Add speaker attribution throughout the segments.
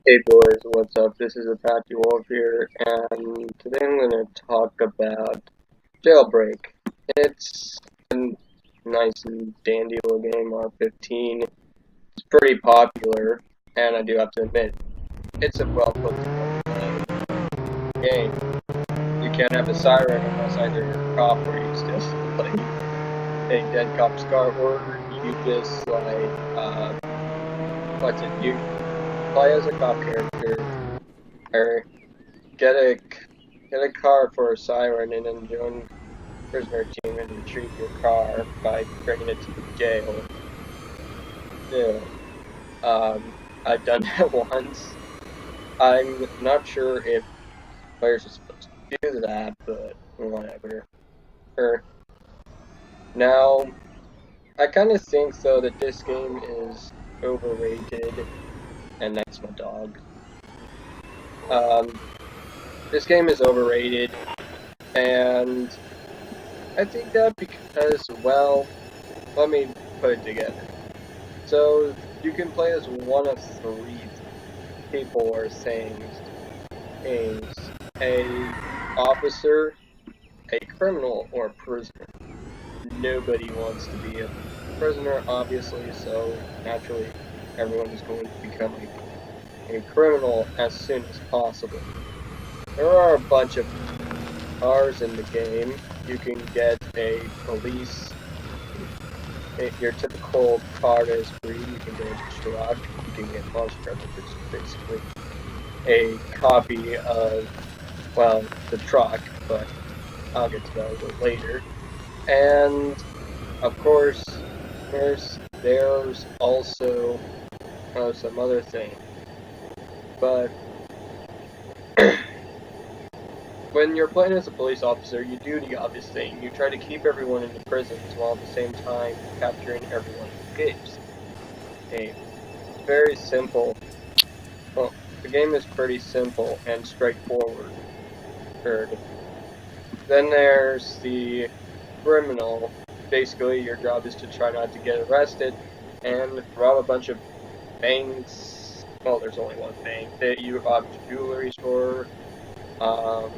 Speaker 1: Hey boys, what's up? This is Pt.1 here, and today I'm going to talk about Jailbreak. It's a nice and dandy little game, R15. It's pretty popular, and I do have to admit, it's a well put together game. You can't have a siren unless either you're a cop or you still like a dead cop's car, or you just you play as a cop character, or get a car for a siren and then join prisoner team and retrieve your car by bringing it to the jail. Yeah. I've done that once. I'm not sure if players are supposed to do that, but whatever. Er, Now, I kind of think though that this game is overrated, and that's my dog. Um, this game is overrated, and I think that because, well, let me put it together. So you can play as one of three people or things. A officer, a criminal, or a prisoner. Nobody wants to be a prisoner, obviously, so naturally everyone is going to become a criminal as soon as possible. There are a bunch of cars in the game. You can get a police, your typical car is free. You can get a truck, you can get monster truck, which is basically a copy of, well, the truck, but I'll get to that a little later. And of course, there's also some other thing. But when you're playing as a police officer, you do the obvious thing. You try to keep everyone in the prisons while at the same time capturing everyone who escapes. It's very simple. Well, the game is pretty simple and straightforward. Then there's the criminal. Basically, your job is to try not to get arrested and rob a bunch of banks. Well, there's only one bank. That you rob a jewelry store, um,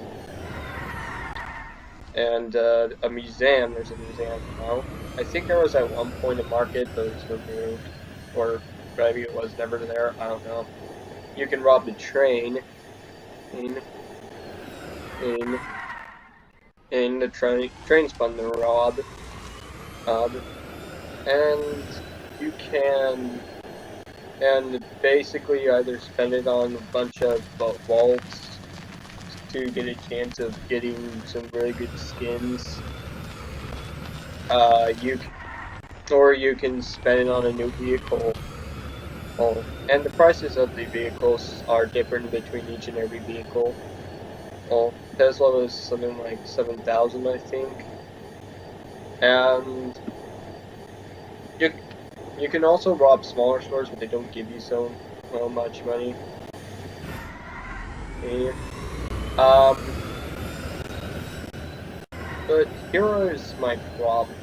Speaker 1: and a museum. There's a museum now. I think there was at one point a market, but it was removed, or maybe it was never there. I don't know. You can rob the train in in the train's fun to rob. And you can basically either spend it on a bunch of vaults to get a chance of getting some really good skins. You or you can spend it on a new vehicle. Oh, and the prices of the vehicles are different between each and every vehicle. Oh, Tesla was something like 7,000, I think, and you you can also rob smaller stores, but they don't give you so much money. Yeah. Um, but here is my problem.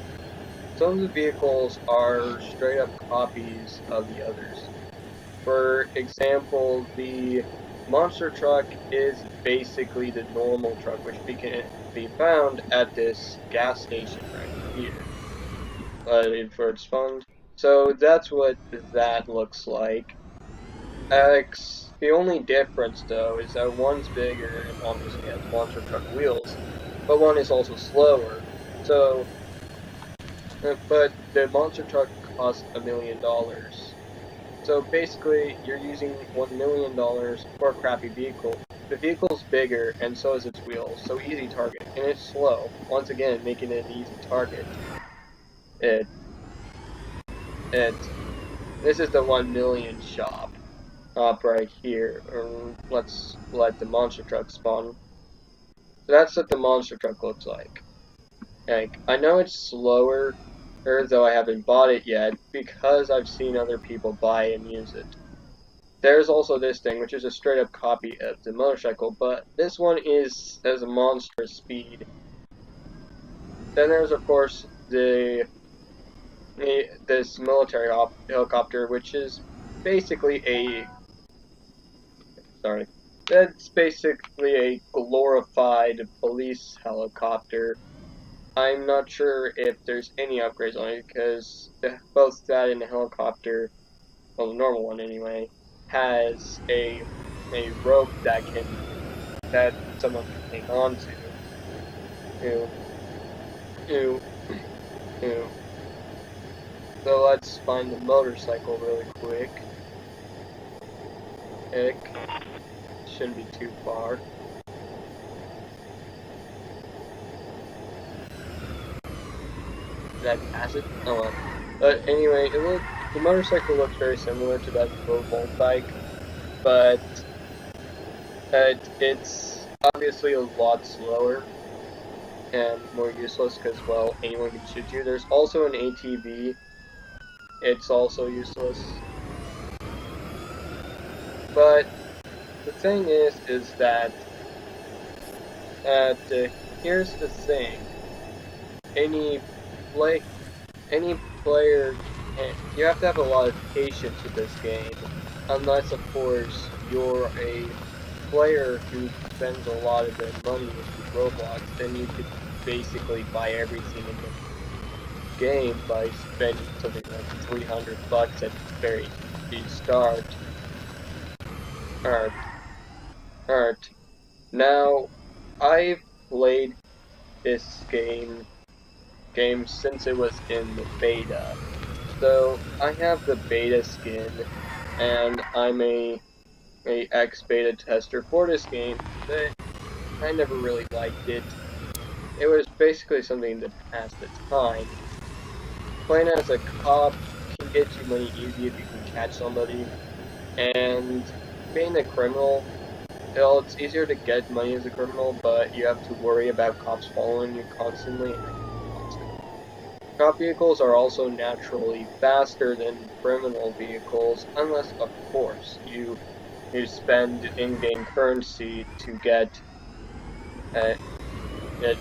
Speaker 1: Some of the vehicles are straight up copies of the others. For example, the monster truck is basically the normal truck, which can be found at this gas station right here. For its fund. So that's what that looks like. The only difference, though, is that one's bigger and obviously has monster truck wheels, but one is also slower. So, but the monster truck costs $1 million. So basically, you're using $1 million for a crappy vehicle. The vehicle's bigger, and so is its wheels, so easy target, and it's slow. Once again, making it an easy target. It, it, this is the 1 million shop. Up right here. Let's let the monster truck spawn. So that's what the monster truck looks like. I know it's slower, though I haven't bought it yet, because I've seen other people buy and use it. There's also this thing, which is a straight up copy of the motorcycle, but this one has a monstrous speed. Then there's of course this military helicopter, which is basically sorry. That's basically a glorified police helicopter. I'm not sure if there's any upgrades on it because both that and the helicopter, well, the normal one anyway, has a rope that someone can hang on to. to, to. So let's find the motorcycle really quick. Shouldn't be too far. Did I pass it? Oh well. But anyway, the motorcycle looks very similar to that low-volt bike, but it's obviously a lot slower and more useless because, well, anyone can shoot you. There's also an ATV. It's also useless. But the thing is that here's the thing. Any play, any player, you have to have a lot of patience with this game, unless of course you're a player who spends a lot of their money into Roblox. Then you could basically buy everything in the game by spending something like $300 at the very start. Alright. Now, I've played this game since it was in the beta. So I have the beta skin, and I'm a ex-beta tester for this game, but I never really liked it. It was basically something to pass the time. Playing as a cop can get you money easy if you can catch somebody, and being a criminal, well, it's easier to get money as a criminal, but you have to worry about cops following you constantly. Cop vehicles are also naturally faster than criminal vehicles, unless, of course, you spend in-game currency to get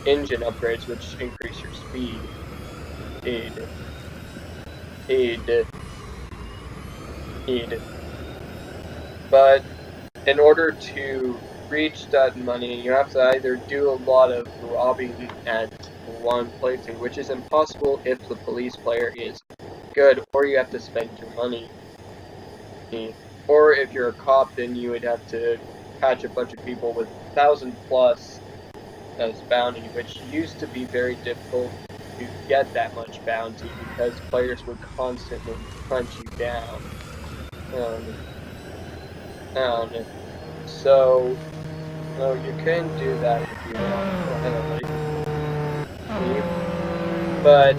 Speaker 1: engine upgrades, which increase your speed. Speed. But in order to reach that money, you have to either do a lot of robbing at one playthrough, which is impossible if the police player is good, or you have to spend your money. Or if you're a cop, then you would have to catch a bunch of people with 1,000 plus as bounty, which used to be very difficult to get that much bounty because players would constantly hunt you down. So, no, you can do that if you want. But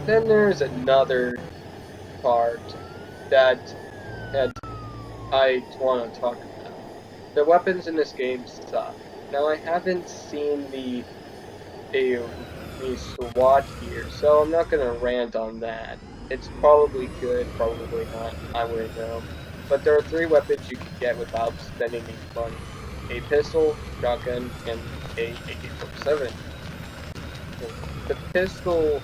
Speaker 1: then there's another part that I want to talk about. The weapons in this game suck. Now I haven't seen the SWAT here, so I'm not gonna rant on that. It's probably good, probably not. I wouldn't know. But there are 3 weapons you can get without spending any money: a pistol, shotgun, and a AK-47. The pistol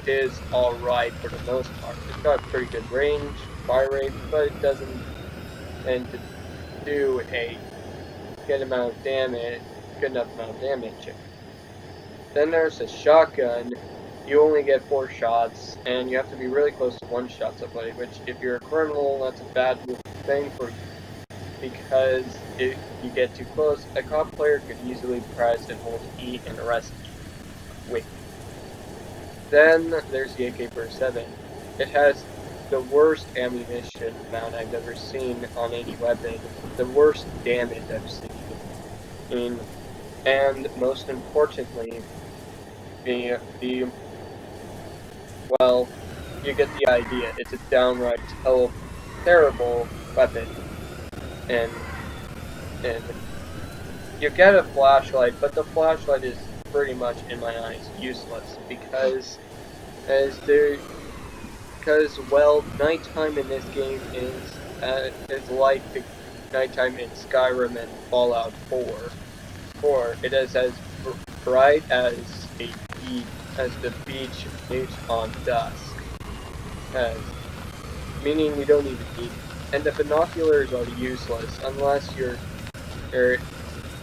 Speaker 1: is alright for the most part. It's got pretty good range, fire rate, but it doesn't tend to do a good enough amount of damage. Then there's a shotgun. You only get 4 shots, and you have to be really close to one-shot somebody, which, if you're a criminal, that's a bad thing for you, because if you get too close, a cop player could easily press and hold E and arrest you. Wait. Then there's the AK-47. It has the worst ammunition amount I've ever seen on any weapon, the worst damage I've seen, and most importantly, well, you get the idea. It's a downright terrible weapon, and you get a flashlight, but the flashlight is pretty much, in my eyes, useless because well, nighttime in this game is like the nighttime in Skyrim and Fallout 4. It is as bright as the beach is on dusk, meaning you don't even need it. and the binoculars are useless unless you're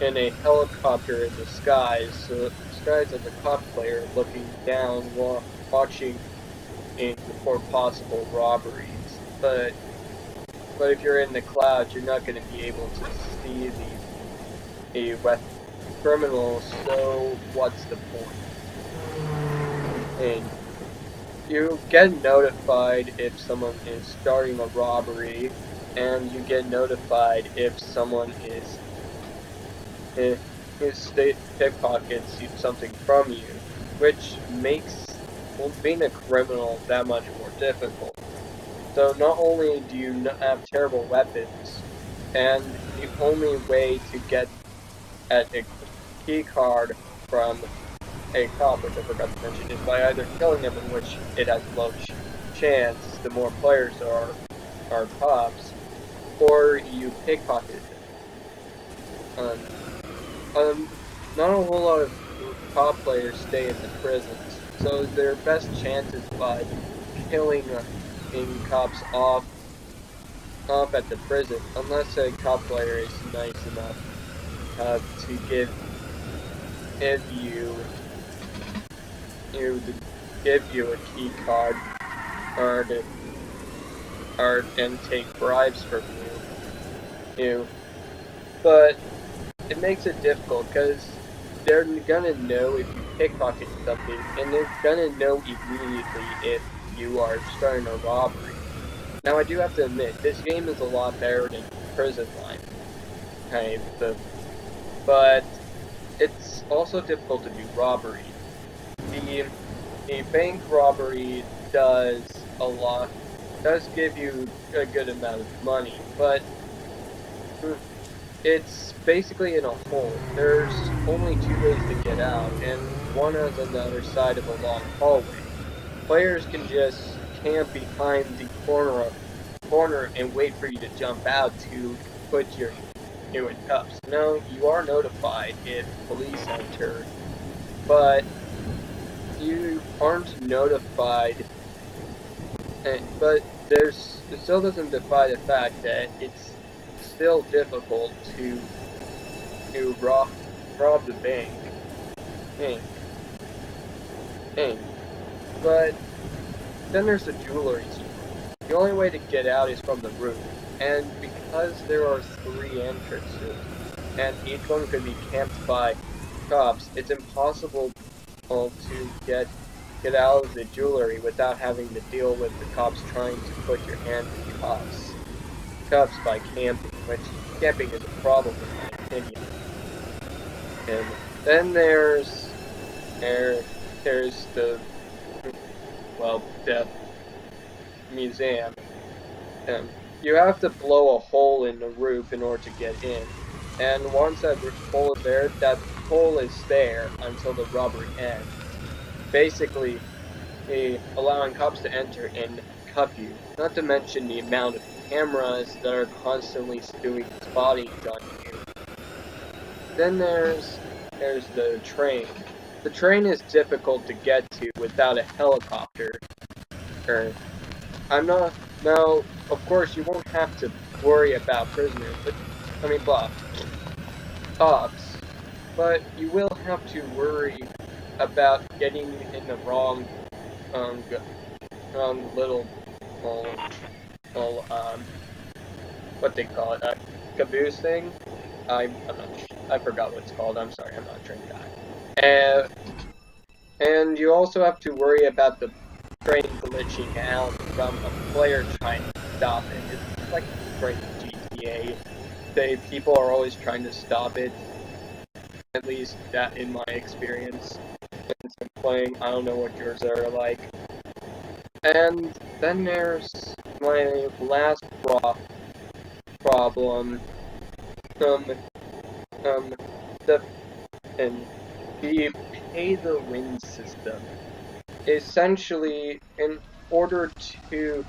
Speaker 1: in a helicopter in the skies, so skies as a cop player looking down while watching for possible robberies. But if you're in the clouds, you're not going to be able to see the criminals. So what's the point? And you get notified if someone is starting a robbery, and you get notified if someone pickpockets something from you, which makes being a criminal that much more difficult. So not only do you have terrible weapons, and the only way to get at a key card from a cop, which I forgot to mention, is by either killing them, in which it has a low chance, the more players are cops, or you pickpocket them. Not a whole lot of cop players stay in the prisons, so their best chances by killing cops off at the prison, unless a cop player is nice enough to give you a key card and take bribes from you. But it makes it difficult because they're gonna know if you pickpocket something, and they're gonna know immediately if you are starting a robbery. Now, I do have to admit, this game is a lot better than Prison Life, but it's also difficult to do robbery. The bank robbery does give you a good amount of money, but it's basically in a hole. There's only two ways to get out, and one is on the other side of a long hallway. Players can just camp behind the corner and wait for you to jump out to put you in cuffs. No, you are notified if police enter, but you aren't notified. But it still doesn't defy the fact that it's still difficult to rob the bank. Hey, hey. But then there's the jewelry store. The only way to get out is from the roof, and because there are 3 entrances, and each one could be camped by cops, it's impossible to get out of the jewelry without having to deal with the cops trying to put your hand in cuffs by camping, which camping is a problem in my opinion. And then there's the death museum. And you have to blow a hole in the roof in order to get in. And once that hole is there, that hole is there until the robbery ends. Basically, allowing cops to enter and cuff you. Not to mention the amount of cameras that are constantly doing spotting on you. Then there's the train. The train is difficult to get to without a helicopter. I'm not now. Of course, you won't have to worry about prisoners, cops, but you will have to worry about getting in the wrong little what they call it, caboose thing. I'm not. I forgot what it's called. I'm sorry. I'm not a trained guy. And you also have to worry about the train glitching out from a player trying to stop it. It's like train GTA. People are always trying to stop it. At least that in my experience. Since I'm playing, I don't know what yours are like. And then there's my last problem. The pay-to-win system. Essentially, in order to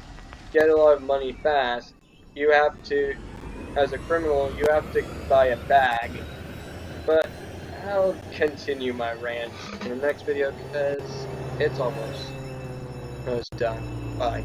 Speaker 1: get a lot of money fast, you have to, as a criminal, you have to buy a bag. But I'll continue my rant in the next video because it's almost done. Bye.